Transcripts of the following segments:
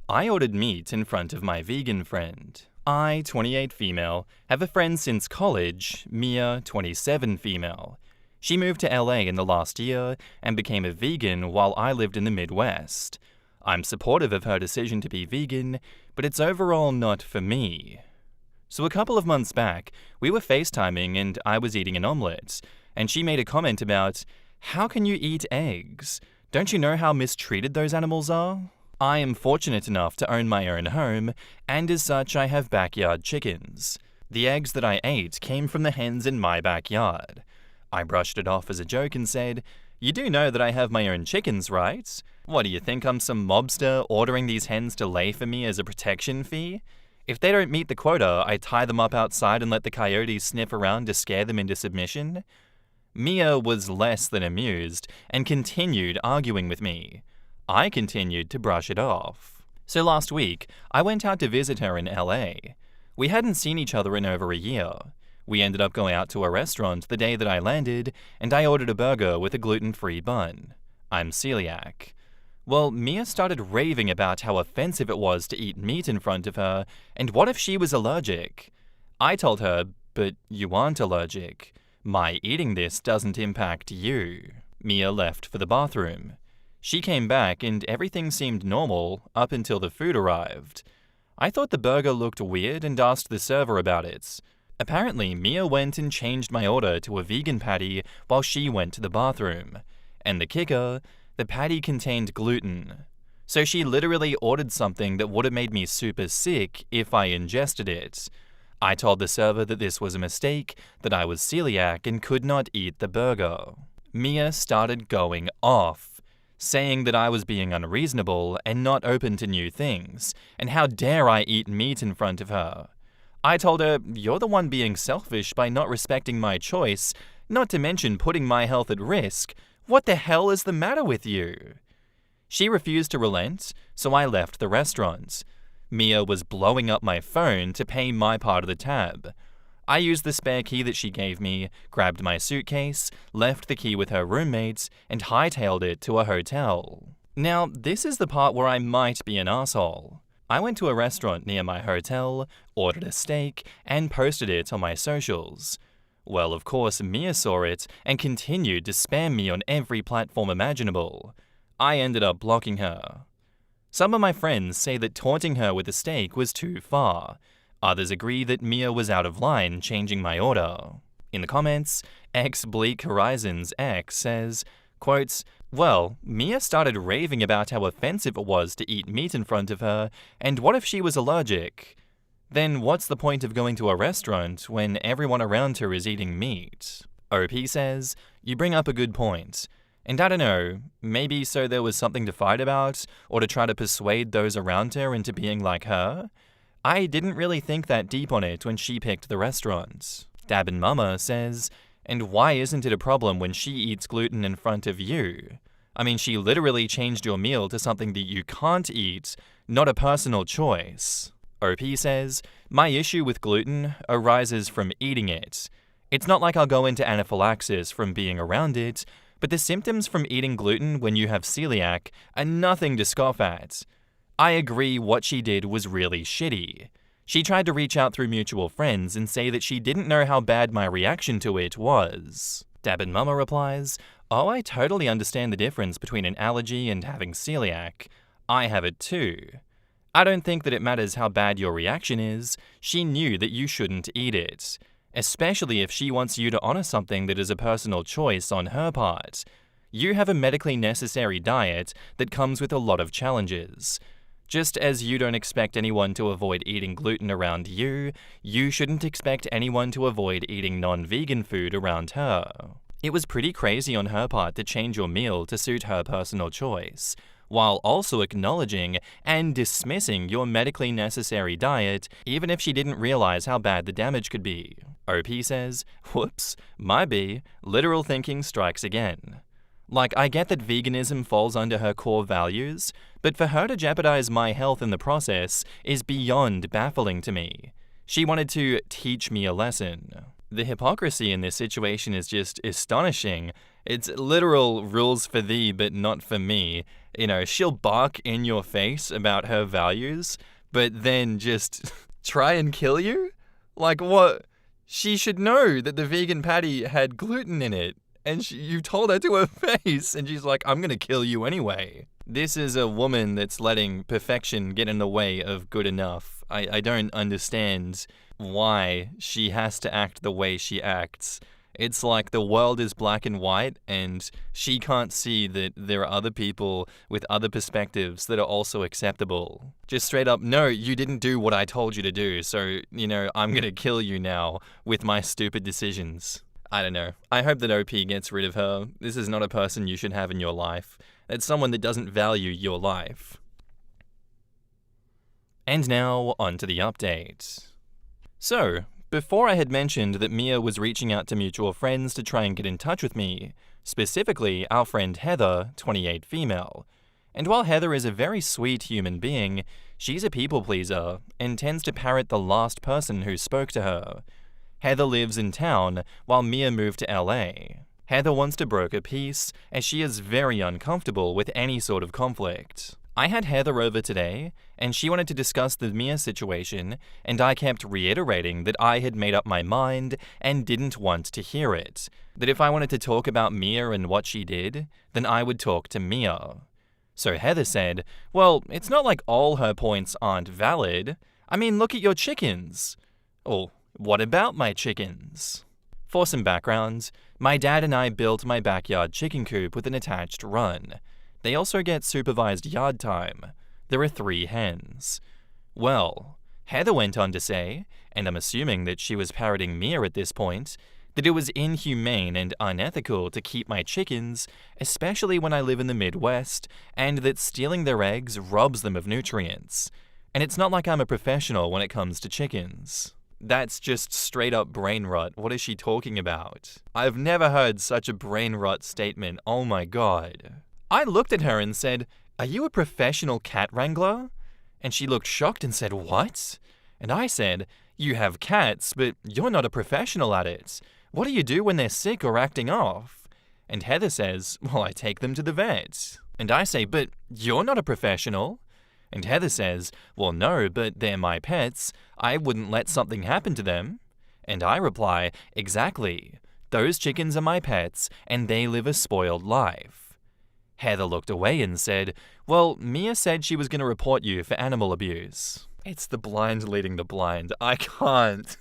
I ordered meat in front of my vegan friend. I, 28 female, have a friend since college, Mia, 27 female. She moved to LA in the last year and became a vegan while I lived in the Midwest. I'm supportive of her decision to be vegan, but it's overall not for me. So a couple of months back, we were FaceTiming and I was eating an omelette, and she made a comment about, "How can you eat eggs? Don't you know how mistreated those animals are?" I am fortunate enough to own my own home, and as such I have backyard chickens. The eggs that I ate came from the hens in my backyard. I brushed it off as a joke and said, "You do know that I have my own chickens, right? What do you think, I'm some mobster ordering these hens to lay for me as a protection fee? If they don't meet the quota, I tie them up outside and let the coyotes sniff around to scare them into submission?" Mia was less than amused and continued arguing with me. I continued to brush it off. So last week, I went out to visit her in LA. We hadn't seen each other in over a year. We ended up going out to a restaurant the day that I landed, and I ordered a burger with a gluten-free bun. I'm celiac. Well, Mia started raving about how offensive it was to eat meat in front of her, and what if she was allergic? I told her, "But you aren't allergic. My eating this doesn't impact you." Mia left for the bathroom. She came back and everything seemed normal up until the food arrived. I thought the burger looked weird and asked the server about it. Apparently, Mia went and changed my order to a vegan patty while she went to the bathroom. And the kicker, the patty contained gluten. So she literally ordered something that would have made me super sick if I ingested it. I told the server that this was a mistake, that I was celiac and could not eat the burger. Mia started going off, saying that I was being unreasonable and not open to new things, and how dare I eat meat in front of her. I told her, "You're the one being selfish by not respecting my choice, not to mention putting my health at risk. What the hell is the matter with you?" She refused to relent, so I left the restaurant. Mia was blowing up my phone to pay my part of the tab. I used the spare key that she gave me, grabbed my suitcase, left the key with her roommates, and hightailed it to a hotel. Now, this is the part where I might be an asshole. I went to a restaurant near my hotel, ordered a steak, and posted it on my socials. Well, of course, Mia saw it and continued to spam me on every platform imaginable. I ended up blocking her. Some of my friends say that taunting her with a steak was too far. Others agree that Mia was out of line changing my order. In the comments, Bleak Horizons X says, quote, "Well, Mia started raving about how offensive it was to eat meat in front of her, and what if she was allergic? Then what's the point of going to a restaurant when everyone around her is eating meat?" OP says, "You bring up a good point. And I don't know, maybe so there was something to fight about, or to try to persuade those around her into being like her? I didn't really think that deep on it when she picked the restaurant." Dabbin Mama says, "And why isn't it a problem when she eats gluten in front of you? I mean, she literally changed your meal to something that you can't eat, not a personal choice." OP says, "My issue with gluten arises from eating it. It's not like I'll go into anaphylaxis from being around it, but the symptoms from eating gluten when you have celiac are nothing to scoff at. I agree what she did was really shitty. She tried to reach out through mutual friends and say that she didn't know how bad my reaction to it was." Dabbin Mama replies, "Oh, I totally understand the difference between an allergy and having celiac. I have it too. I don't think that it matters how bad your reaction is. She knew that you shouldn't eat it, especially if she wants you to honor something that is a personal choice on her part. You have a medically necessary diet that comes with a lot of challenges. Just as you don't expect anyone to avoid eating gluten around you, you shouldn't expect anyone to avoid eating non-vegan food around her. It was pretty crazy on her part to change your meal to suit her personal choice, while also acknowledging and dismissing your medically necessary diet, even if she didn't realize how bad the damage could be." OP says, "Whoops, my B, literal thinking strikes again. Like, I get that veganism falls under her core values, but for her to jeopardize my health in the process is beyond baffling to me. She wanted to teach me a lesson." The hypocrisy in this situation is just astonishing. It's literal rules for thee but not for me. She'll bark in your face about her values, but then just try and kill you? Like what? She should know that the vegan patty had gluten in it, and you told her to her face, and she's like, I'm gonna kill you anyway. This is a woman that's letting perfection get in the way of good enough. I don't understand why she has to act the way she acts. It's like the world is black and white, and she can't see that there are other people with other perspectives that are also acceptable. Just straight up, no, you didn't do what I told you to do, so, I'm gonna kill you now with my stupid decisions. I don't know. I hope that OP gets rid of her. This is not a person you should have in your life. It's someone that doesn't value your life. And now, on to the update. So, before I had mentioned that Mia was reaching out to mutual friends to try and get in touch with me, specifically our friend Heather, 28 female. And while Heather is a very sweet human being, she's a people pleaser and tends to parrot the last person who spoke to her. Heather lives in town while Mia moved to LA. Heather wants to broker peace as she is very uncomfortable with any sort of conflict. I had Heather over today, and she wanted to discuss the Mia situation, and I kept reiterating that I had made up my mind and didn't want to hear it. That if I wanted to talk about Mia and what she did, then I would talk to Mia. So Heather said, well, it's not like all her points aren't valid. I mean, look at your chickens. Or, what about my chickens? For some background, my dad and I built my backyard chicken coop with an attached run. They also get supervised yard time. There are 3 hens. Well, Heather went on to say, and I'm assuming that she was parroting Mia at this point, that it was inhumane and unethical to keep my chickens, especially when I live in the Midwest, and that stealing their eggs robs them of nutrients. And it's not like I'm a professional when it comes to chickens. That's just straight up brain rot. What is she talking about? I've never heard such a brain rot statement. Oh my god. I looked at her and said, are you a professional cat wrangler? And she looked shocked and said, what? And I said, you have cats, but you're not a professional at it. What do you do when they're sick or acting off? And Heather says, well, I take them to the vet. And I say, but you're not a professional. And Heather says, well, no, but they're my pets. I wouldn't let something happen to them. And I reply, exactly. Those chickens are my pets, and they live a spoiled life. Heather looked away and said, well, Mia said she was going to report you for animal abuse. It's the blind leading the blind. I can't.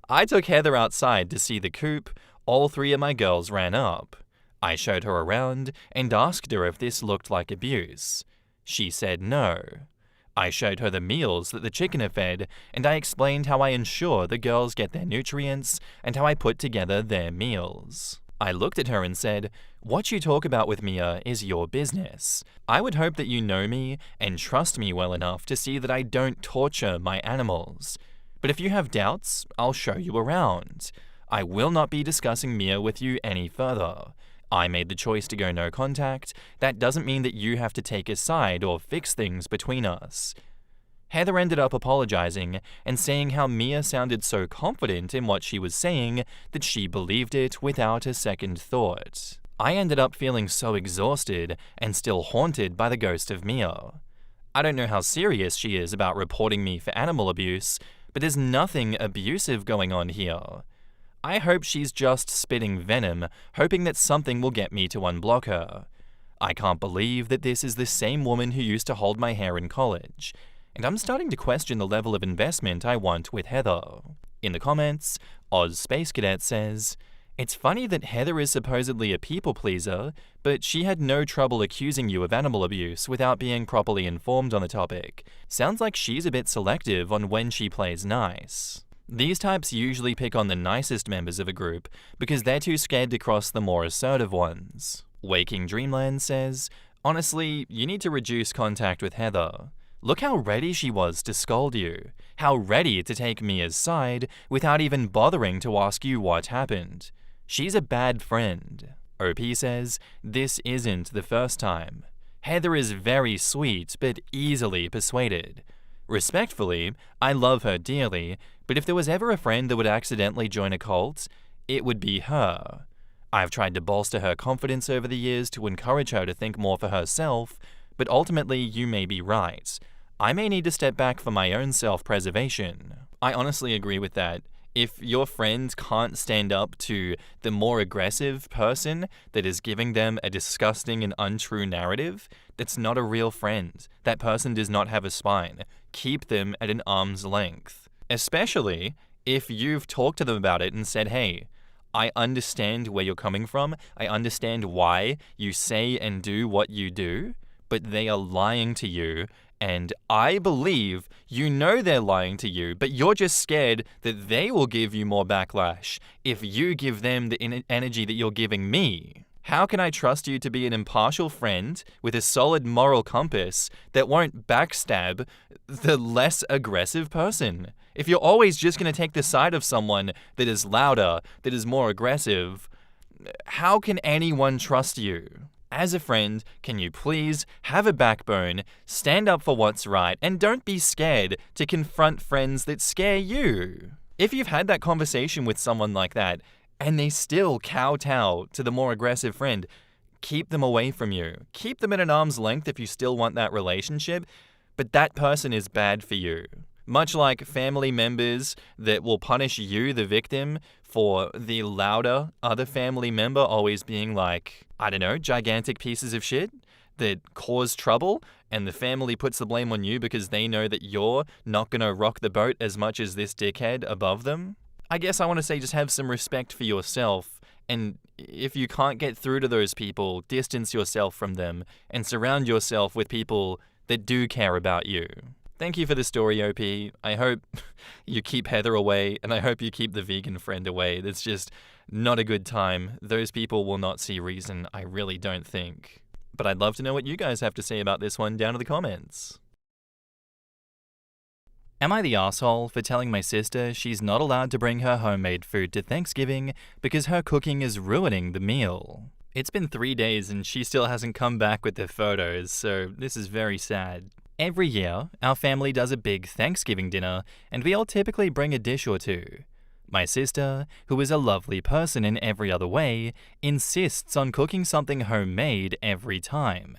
I took Heather outside to see the coop. All 3 of my girls ran up. I showed her around and asked her if this looked like abuse. She said no. I showed her the meals that the chicken are fed, and I explained how I ensure the girls get their nutrients and how I put together their meals. I looked at her and said, what you talk about with Mia is your business. I would hope that you know me and trust me well enough to see that I don't torture my animals. But if you have doubts, I'll show you around. I will not be discussing Mia with you any further. I made the choice to go no contact. That doesn't mean that you have to take a side or fix things between us. Heather ended up apologizing and saying how Mia sounded so confident in what she was saying that she believed it without a second thought. I ended up feeling so exhausted and still haunted by the ghost of Mia. I don't know how serious she is about reporting me for animal abuse, but there's nothing abusive going on here. I hope she's just spitting venom, hoping that something will get me to unblock her. I can't believe that this is the same woman who used to hold my hair in college. And I'm starting to question the level of investment I want with Heather. In the comments, Oz Space Cadet says, it's funny that Heather is supposedly a people pleaser, but she had no trouble accusing you of animal abuse without being properly informed on the topic. Sounds like she's a bit selective on when she plays nice. These types usually pick on the nicest members of a group because they're too scared to cross the more assertive ones. Waking Dreamland says, honestly, you need to reduce contact with Heather. Look how ready she was to scold you, how ready to take Mia's side without even bothering to ask you what happened. She's a bad friend. OP says, this isn't the first time. Heather is very sweet but easily persuaded. Respectfully, I love her dearly, but if there was ever a friend that would accidentally join a cult, it would be her. I've tried to bolster her confidence over the years to encourage her to think more for herself, but ultimately you may be right. I may need to step back for my own self-preservation. I honestly agree with that. If your friend can't stand up to the more aggressive person that is giving them a disgusting and untrue narrative, that's not a real friend. That person does not have a spine. Keep them at an arm's length. Especially if you've talked to them about it and said, hey, I understand where you're coming from. I understand why you say and do what you do, but they are lying to you. And I believe you know they're lying to you, but you're just scared that they will give you more backlash if you give them the energy that you're giving me. How can I trust you to be an impartial friend with a solid moral compass that won't backstab the less aggressive person? If you're always just going to take the side of someone that is louder, that is more aggressive, how can anyone trust you? As a friend, can you please have a backbone, stand up for what's right, and don't be scared to confront friends that scare you? If you've had that conversation with someone like that, and they still kowtow to the more aggressive friend, keep them away from you. Keep them at an arm's length if you still want that relationship, but that person is bad for you. Much like family members that will punish you, the victim, for the louder other family member always being like, I don't know, gigantic pieces of shit that cause trouble, and the family puts the blame on you because they know that you're not going to rock the boat as much as this dickhead above them. I guess I want to say just have some respect for yourself, and if you can't get through to those people, distance yourself from them and surround yourself with people that do care about you. Thank you for the story, OP. I hope you keep Heather away, and I hope you keep the vegan friend away. That's just not a good time. Those people will not see reason, I really don't think. But I'd love to know what you guys have to say about this one down in the comments. Am I the asshole for telling my sister she's not allowed to bring her homemade food to Thanksgiving because her cooking is ruining the meal? It's been 3 days and she still hasn't come back with the photos, so this is very sad. Every year, our family does a big Thanksgiving dinner, and we all typically bring a dish or two. My sister, who is a lovely person in every other way, insists on cooking something homemade every time.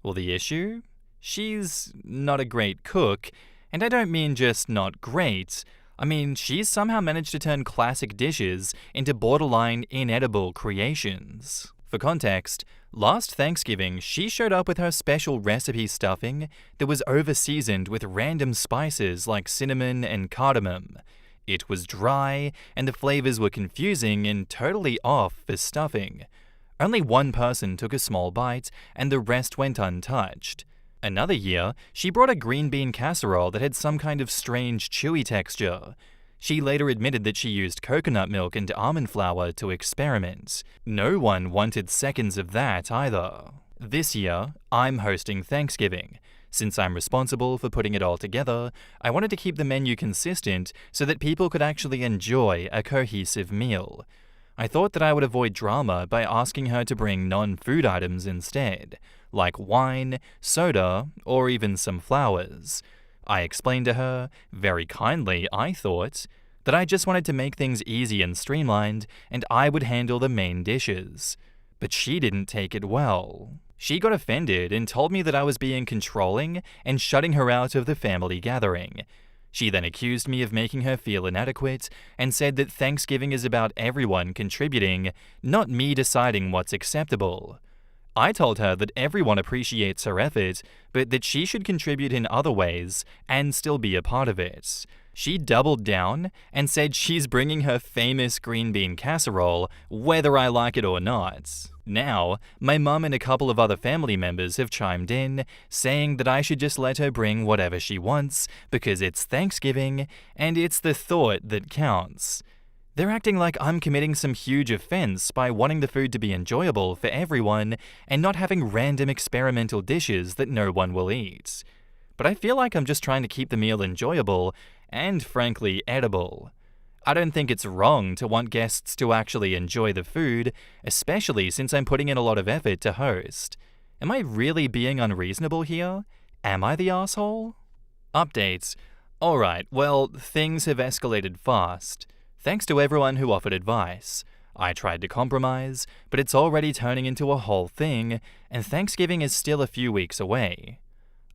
Well, the issue? She's not a great cook, and I don't mean just not great. I mean, she's somehow managed to turn classic dishes into borderline inedible creations. For context, last Thanksgiving, she showed up with her special recipe stuffing that was over-seasoned with random spices like cinnamon and cardamom. It was dry, and the flavors were confusing and totally off for stuffing. Only one person took a small bite, and the rest went untouched. Another year, she brought a green bean casserole that had some kind of strange chewy texture. She later admitted that she used coconut milk and almond flour to experiment. No one wanted seconds of that either. This year, I'm hosting Thanksgiving. Since I'm responsible for putting it all together, I wanted to keep the menu consistent so that people could actually enjoy a cohesive meal. I thought that I would avoid drama by asking her to bring non-food items instead, like wine, soda, or even some flowers. I explained to her, very kindly I thought, that I just wanted to make things easy and streamlined, and I would handle the main dishes. But she didn't take it well. She got offended and told me that I was being controlling and shutting her out of the family gathering. She then accused me of making her feel inadequate and said that Thanksgiving is about everyone contributing, not me deciding what's acceptable. I told her that everyone appreciates her effort, but that she should contribute in other ways and still be a part of it. She doubled down and said she's bringing her famous green bean casserole, whether I like it or not. Now, my mum and a couple of other family members have chimed in, saying that I should just let her bring whatever she wants because it's Thanksgiving and it's the thought that counts. They're acting like I'm committing some huge offense by wanting the food to be enjoyable for everyone and not having random experimental dishes that no one will eat. But I feel like I'm just trying to keep the meal enjoyable and, frankly, edible. I don't think it's wrong to want guests to actually enjoy the food, especially since I'm putting in a lot of effort to host. Am I really being unreasonable here? Am I the asshole? Updates. Alright, well, things have escalated fast. Thanks to everyone who offered advice. I tried to compromise, but it's already turning into a whole thing, and Thanksgiving is still a few weeks away.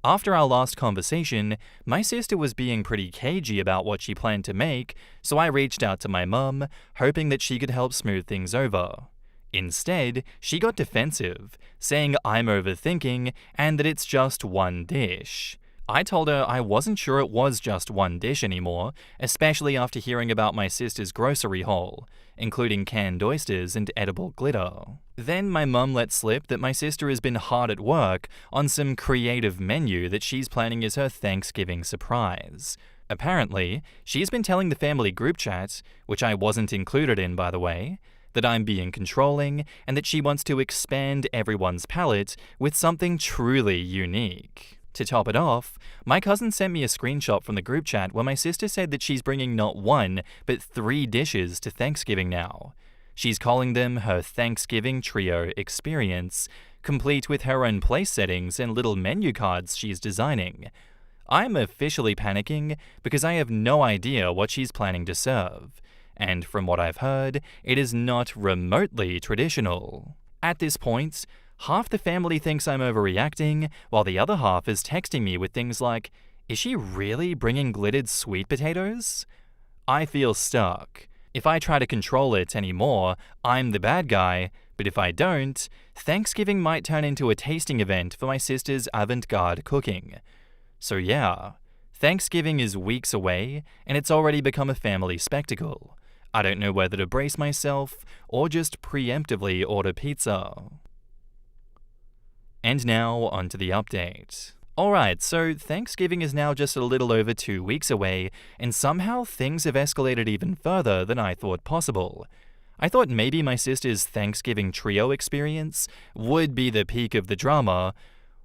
After our last conversation, my sister was being pretty cagey about what she planned to make, so I reached out to my mum, hoping that she could help smooth things over. Instead, she got defensive, saying I'm overthinking and that it's just one dish. I told her I wasn't sure it was just one dish anymore, especially after hearing about my sister's grocery haul, including canned oysters and edible glitter. Then my mum let slip that my sister has been hard at work on some creative menu that she's planning as her Thanksgiving surprise. Apparently, she's been telling the family group chat, which I wasn't included in by the way, that I'm being controlling and that she wants to expand everyone's palate with something truly unique. To top it off, my cousin sent me a screenshot from the group chat where my sister said that she's bringing not one, but 3 dishes to Thanksgiving now. She's calling them her Thanksgiving Trio Experience, complete with her own place settings and little menu cards she's designing. I'm officially panicking because I have no idea what she's planning to serve, and from what I've heard, it is not remotely traditional. At this point, half the family thinks I'm overreacting, while the other half is texting me with things like, "Is she really bringing glittered sweet potatoes?" I feel stuck. If I try to control it anymore, I'm the bad guy, but if I don't, Thanksgiving might turn into a tasting event for my sister's avant-garde cooking. So yeah, Thanksgiving is weeks away, and it's already become a family spectacle. I don't know whether to brace myself or just preemptively order pizza. And now, onto the update. Alright, so Thanksgiving is now just a little over 2 weeks away, and somehow things have escalated even further than I thought possible. I thought maybe my sister's Thanksgiving Trio Experience would be the peak of the drama.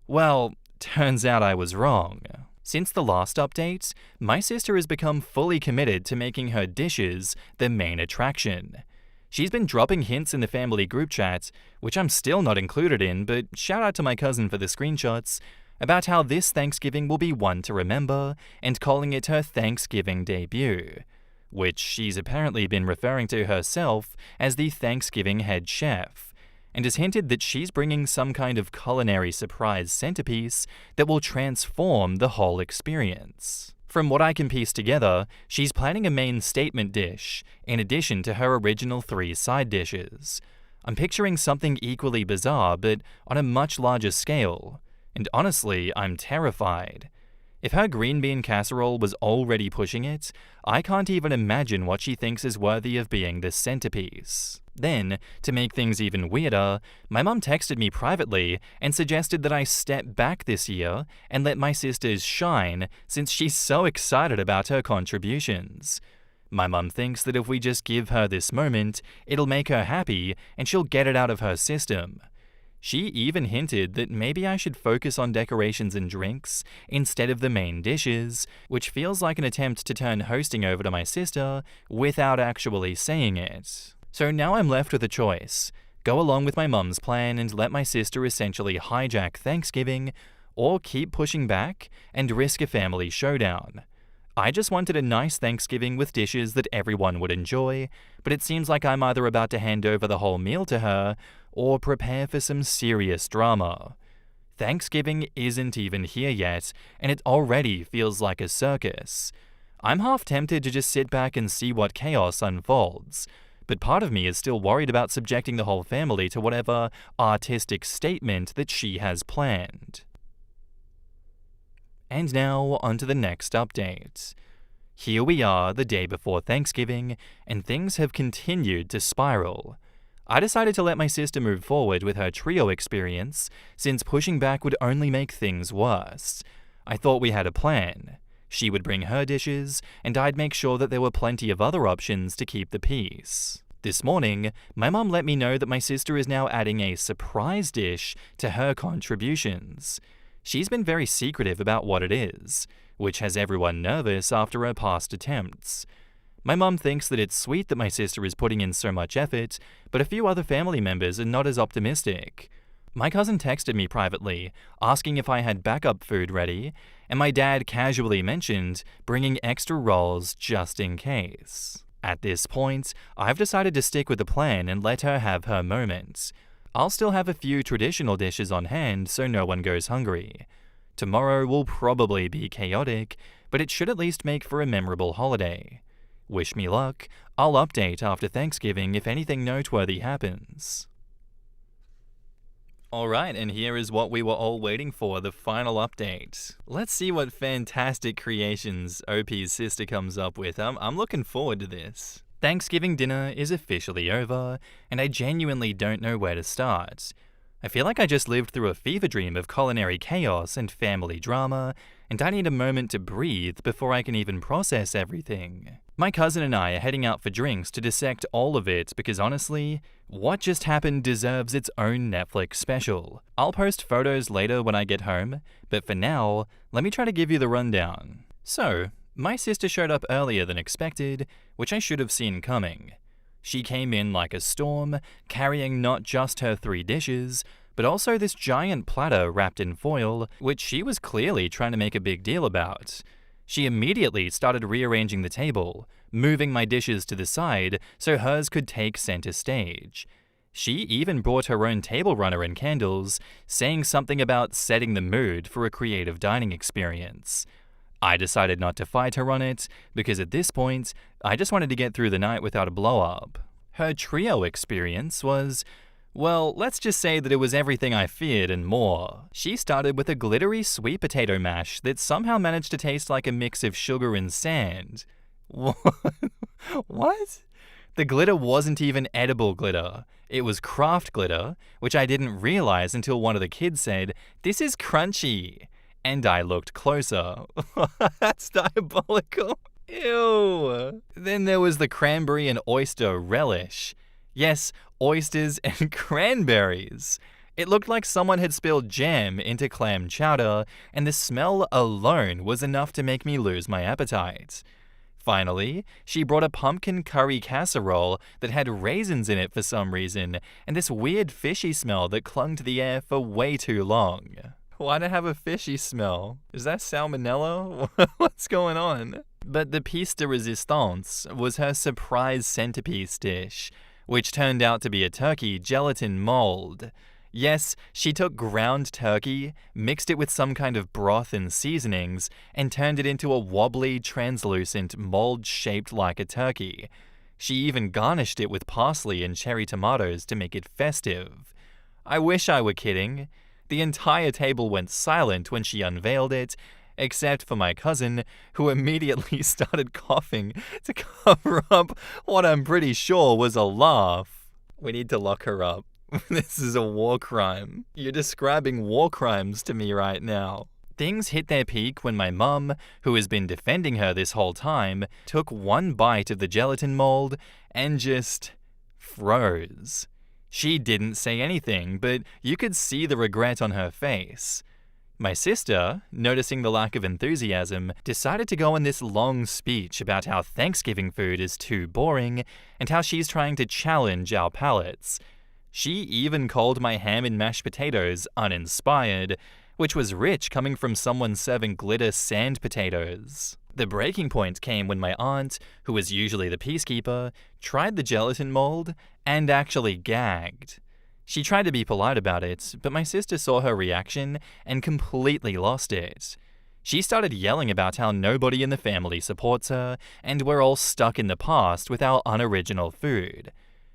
Well, turns out I was wrong. Since the last update, my sister has become fully committed to making her dishes the main attraction. She's been dropping hints in the family group chat, which I'm still not included in, but shout out to my cousin for the screenshots, about how this Thanksgiving will be one to remember, and calling it her Thanksgiving debut, which she's apparently been referring to herself as the Thanksgiving head chef, and has hinted that she's bringing some kind of culinary surprise centerpiece that will transform the whole experience. From what I can piece together, she's planning a main statement dish, in addition to her original 3 side dishes. I'm picturing something equally bizarre, but on a much larger scale. And honestly, I'm terrified. If her green bean casserole was already pushing it, I can't even imagine what she thinks is worthy of being the centerpiece. Then, to make things even weirder, my mum texted me privately and suggested that I step back this year and let my sisters shine since she's so excited about her contributions. My mum thinks that if we just give her this moment, it'll make her happy and she'll get it out of her system. She even hinted that maybe I should focus on decorations and drinks instead of the main dishes, which feels like an attempt to turn hosting over to my sister without actually saying it. So now I'm left with a choice: go along with my mum's plan and let my sister essentially hijack Thanksgiving, or keep pushing back and risk a family showdown. I just wanted a nice Thanksgiving with dishes that everyone would enjoy, but it seems like I'm either about to hand over the whole meal to her, or prepare for some serious drama. Thanksgiving isn't even here yet, and it already feels like a circus. I'm half tempted to just sit back and see what chaos unfolds, but part of me is still worried about subjecting the whole family to whatever artistic statement that she has planned. And now, onto the next update. Here we are, the day before Thanksgiving, and things have continued to spiral. I decided to let my sister move forward with her trio experience, since pushing back would only make things worse. I thought we had a plan. She would bring her dishes, and I'd make sure that there were plenty of other options to keep the peace. This morning, my mum let me know that my sister is now adding a surprise dish to her contributions. She's been very secretive about what it is, which has everyone nervous after her past attempts. My mum thinks that it's sweet that my sister is putting in so much effort, but a few other family members are not as optimistic. My cousin texted me privately, asking if I had backup food ready, and my dad casually mentioned bringing extra rolls just in case. At this point, I've decided to stick with the plan and let her have her moment. I'll still have a few traditional dishes on hand so no one goes hungry. Tomorrow will probably be chaotic, but it should at least make for a memorable holiday. Wish me luck. I'll update after Thanksgiving if anything noteworthy happens. Alright, and here is what we were all waiting for, the final update. Let's see what fantastic creations OP's sister comes up with. I'm looking forward to this. Thanksgiving dinner is officially over, and I genuinely don't know where to start. I feel like I just lived through a fever dream of culinary chaos and family drama, and I need a moment to breathe before I can even process everything. My cousin and I are heading out for drinks to dissect all of it because honestly, what just happened deserves its own Netflix special. I'll post photos later when I get home, but for now, let me try to give you the rundown. So, my sister showed up earlier than expected, which I should have seen coming. She came in like a storm, carrying not just her 3 dishes, but also this giant platter wrapped in foil, which she was clearly trying to make a big deal about. She immediately started rearranging the table, moving my dishes to the side so hers could take center stage. She even brought her own table runner and candles, saying something about setting the mood for a creative dining experience. I decided not to fight her on it, because at this point, I just wanted to get through the night without a blow-up. Her trio experience was, well, let's just say that it was everything I feared and more. She started with a glittery sweet potato mash that somehow managed to taste like a mix of sugar and sand. What? The glitter wasn't even edible glitter. It was craft glitter, which I didn't realize until one of the kids said, "This is crunchy." And I looked closer. That's diabolical. Ew. Then there was the cranberry and oyster relish. Yes, oysters and cranberries. It looked like someone had spilled jam into clam chowder, and the smell alone was enough to make me lose my appetite. Finally, she brought a pumpkin curry casserole that had raisins in it for some reason, and this weird fishy smell that clung to the air for way too long. Why'd I have a fishy smell? Is that salmonella? What's going on? But the piece de resistance was her surprise centerpiece dish, which turned out to be a turkey gelatin mold. Yes, she took ground turkey, mixed it with some kind of broth and seasonings, and turned it into a wobbly, translucent mold shaped like a turkey. She even garnished it with parsley and cherry tomatoes to make it festive. I wish I were kidding. The entire table went silent when she unveiled it, except for my cousin, who immediately started coughing to cover up what I'm pretty sure was a laugh. We need to lock her up. This is a war crime. You're describing war crimes to me right now. Things hit their peak when my mum, who has been defending her this whole time, took one bite of the gelatin mold and just froze. She didn't say anything, but you could see the regret on her face. My sister, noticing the lack of enthusiasm, decided to go on this long speech about how Thanksgiving food is too boring and how she's trying to challenge our palates. She even called my ham and mashed potatoes uninspired, which was rich coming from someone serving glitter sand potatoes. The breaking point came when my aunt, who was usually the peacekeeper, tried the gelatin mold and actually gagged. She tried to be polite about it, but my sister saw her reaction and completely lost it. She started yelling about how nobody in the family supports her, and we're all stuck in the past with our unoriginal food.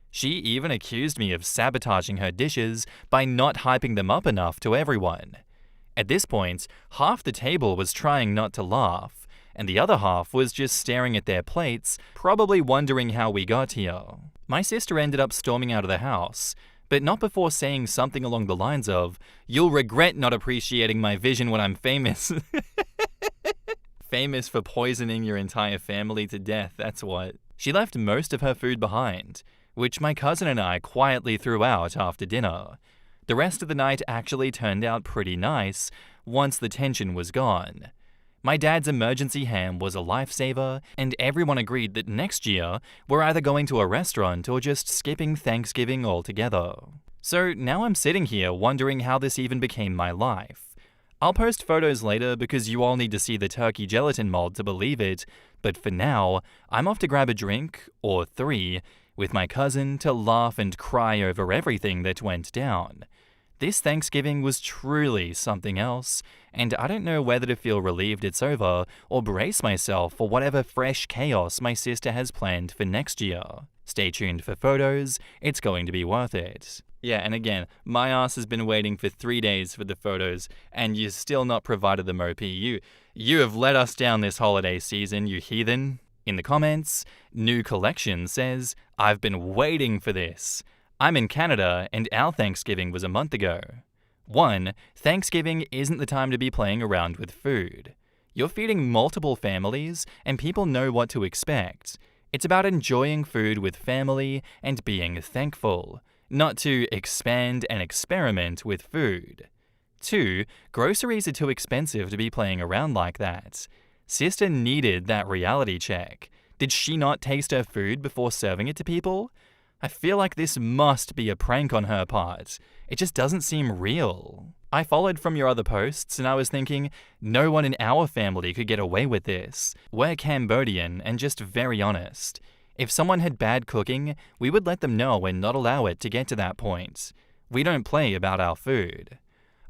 She even accused me of sabotaging her dishes by not hyping them up enough to everyone. At this point, half the table was trying not to laugh, and the other half was just staring at their plates, probably wondering how we got here. My sister ended up storming out of the house, but not before saying something along the lines of, "You'll regret not appreciating my vision when I'm famous." Famous for poisoning your entire family to death, that's what. She left most of her food behind, which my cousin and I quietly threw out after dinner. The rest of the night actually turned out pretty nice once the tension was gone. My dad's emergency ham was a lifesaver, and everyone agreed that next year we're either going to a restaurant or just skipping Thanksgiving altogether. So now I'm sitting here wondering how this even became my life. I'll post photos later because you all need to see the turkey gelatin mold to believe it, but for now, I'm off to grab a drink, or 3, with my cousin to laugh and cry over everything that went down. This Thanksgiving was truly something else, and I don't know whether to feel relieved it's over or brace myself for whatever fresh chaos my sister has planned for next year. Stay tuned for photos, it's going to be worth it. Yeah, and again, my ass has been waiting for 3 days for the photos, and you still not provided them, OP. You have let us down this holiday season, you heathen. In the comments, New Collection says, I've been waiting for this. I'm in Canada, and our Thanksgiving was a month ago. 1. Thanksgiving isn't the time to be playing around with food. You're feeding multiple families, and people know what to expect. It's about enjoying food with family and being thankful, not to expand and experiment with food. 2. Groceries are too expensive to be playing around like that. Sister needed that reality check. Did she not taste her food before serving it to people? I feel like this must be a prank on her part. It just doesn't seem real. I followed from your other posts and I was thinking, no one in our family could get away with this. We're Cambodian and just very honest. If someone had bad cooking, we would let them know and not allow it to get to that point. We don't play about our food.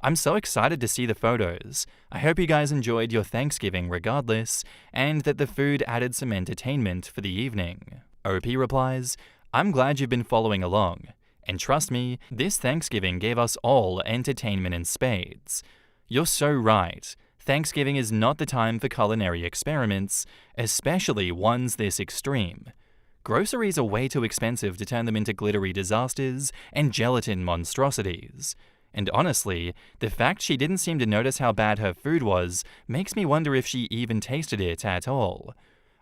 I'm so excited to see the photos. I hope you guys enjoyed your Thanksgiving regardless, and that the food added some entertainment for the evening. OP replies, I'm glad you've been following along. And trust me, this Thanksgiving gave us all entertainment in spades. You're so right. Thanksgiving is not the time for culinary experiments, especially ones this extreme. Groceries are way too expensive to turn them into glittery disasters and gelatin monstrosities. And honestly, the fact she didn't seem to notice how bad her food was makes me wonder if she even tasted it at all.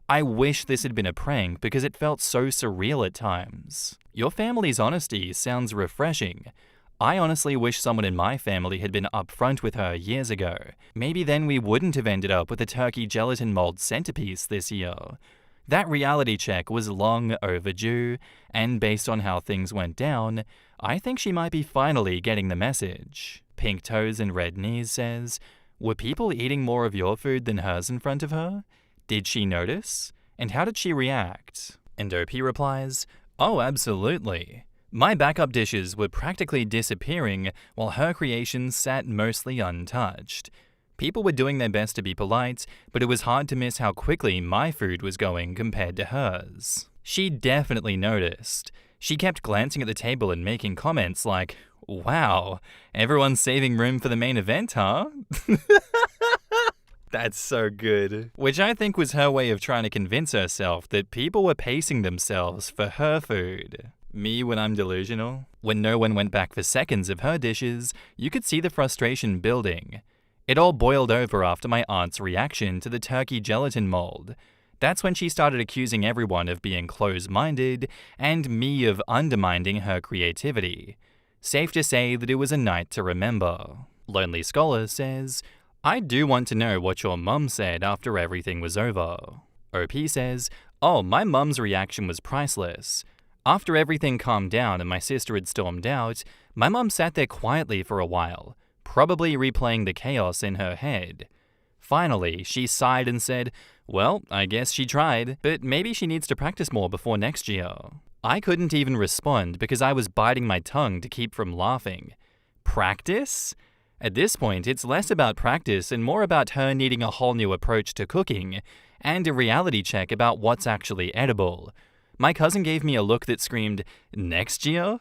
I wish this had been a prank because it felt so surreal at times. Your family's honesty sounds refreshing. I honestly wish someone in my family had been upfront with her years ago. Maybe then we wouldn't have ended up with a turkey gelatin mold centerpiece this year. That reality check was long overdue, and based on how things went down, I think she might be finally getting the message. Pink Toes and Red Knees says, were people eating more of your food than hers in front of her? Did she notice? And how did she react? And OP replies, oh, absolutely. My backup dishes were practically disappearing while her creations sat mostly untouched. People were doing their best to be polite, but it was hard to miss how quickly my food was going compared to hers. She definitely noticed. She kept glancing at the table and making comments like, wow, everyone's saving room for the main event, huh? That's so good. Which I think was her way of trying to convince herself that people were pacing themselves for her food. Me when I'm delusional? When no one went back for seconds of her dishes, you could see the frustration building. It all boiled over after my aunt's reaction to the turkey gelatin mold. That's when she started accusing everyone of being close-minded and me of undermining her creativity. Safe to say that it was a night to remember. Lonely Scholar says, I do want to know what your mum said after everything was over. OP says, oh, my mum's reaction was priceless. After everything calmed down and my sister had stormed out, my mum sat there quietly for a while, probably replaying the chaos in her head. Finally, she sighed and said, well, I guess she tried, but maybe she needs to practice more before next year. I couldn't even respond because I was biting my tongue to keep from laughing. Practice? At this point, it's less about practice and more about her needing a whole new approach to cooking, and a reality check about what's actually edible. My cousin gave me a look that screamed, next year?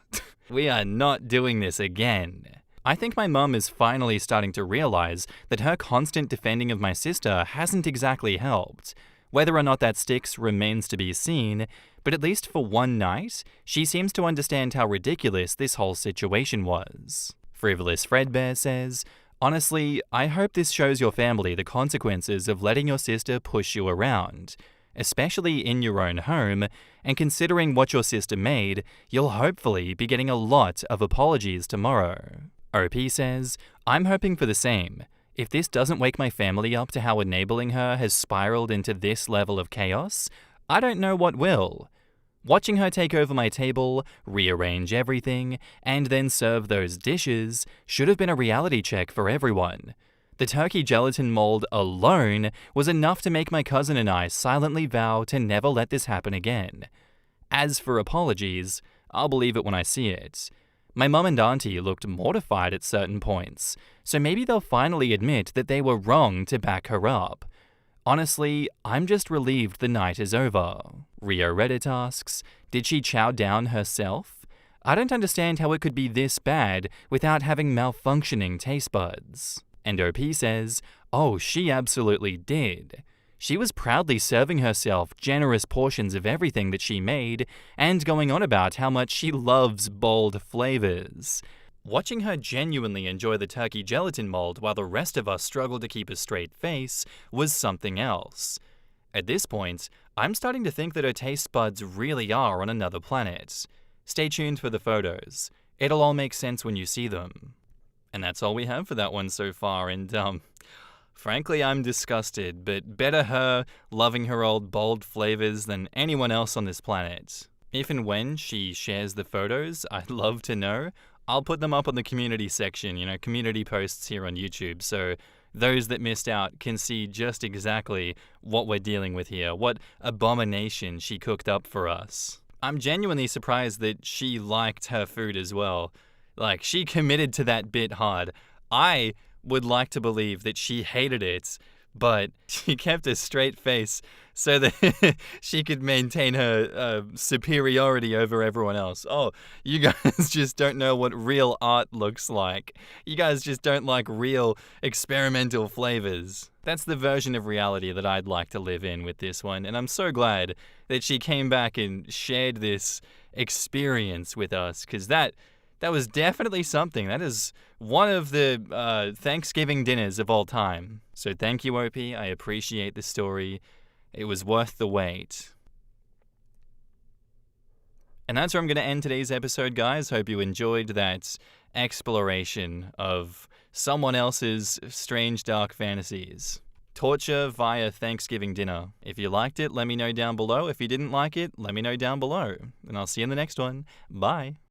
We are not doing this again. I think my mum is finally starting to realize that her constant defending of my sister hasn't exactly helped. Whether or not that sticks remains to be seen, but at least for one night, she seems to understand how ridiculous this whole situation was. Frivolous Fredbear says, honestly, I hope this shows your family the consequences of letting your sister push you around. Especially in your own home, and considering what your sister made, you'll hopefully be getting a lot of apologies tomorrow. OP says, I'm hoping for the same. If this doesn't wake my family up to how enabling her has spiraled into this level of chaos, I don't know what will. Watching her take over my table, rearrange everything, and then serve those dishes should have been a reality check for everyone. The turkey gelatin mold alone was enough to make my cousin and I silently vow to never let this happen again. As for apologies, I'll believe it when I see it. My mum and auntie looked mortified at certain points, so maybe they'll finally admit that they were wrong to back her up. Honestly, I'm just relieved the night is over. Rio Reddit asks, did she chow down herself? I don't understand how it could be this bad without having malfunctioning taste buds. And OP says, oh, she absolutely did. She was proudly serving herself generous portions of everything that she made and going on about how much she loves bold flavors. Watching her genuinely enjoy the turkey gelatin mold while the rest of us struggled to keep a straight face was something else. At this point, I'm starting to think that her taste buds really are on another planet. Stay tuned for the photos. It'll all make sense when you see them. And that's all we have for that one so far, and frankly, I'm disgusted, but better her loving her old bold flavors than anyone else on this planet. If and when she shares the photos, I'd love to know. I'll put them up on the community section, community posts here on YouTube, so those that missed out can see just exactly what we're dealing with here, what abomination she cooked up for us. I'm genuinely surprised that she liked her food as well. Like, she committed to that bit hard. I would like to believe that she hated it, but she kept a straight face so that she could maintain her superiority over everyone else. Oh, you guys just don't know what real art looks like. You guys just don't like real experimental flavors. That's the version of reality that I'd like to live in with this one, and I'm so glad that she came back and shared this experience with us, because that was definitely something. That is one of the Thanksgiving dinners of all time. So thank you, OP. I appreciate the story. It was worth the wait. And that's where I'm going to end today's episode, guys. Hope you enjoyed that exploration of someone else's strange dark fantasies. Torture via Thanksgiving dinner. If you liked it, let me know down below. If you didn't like it, let me know down below. And I'll see you in the next one. Bye.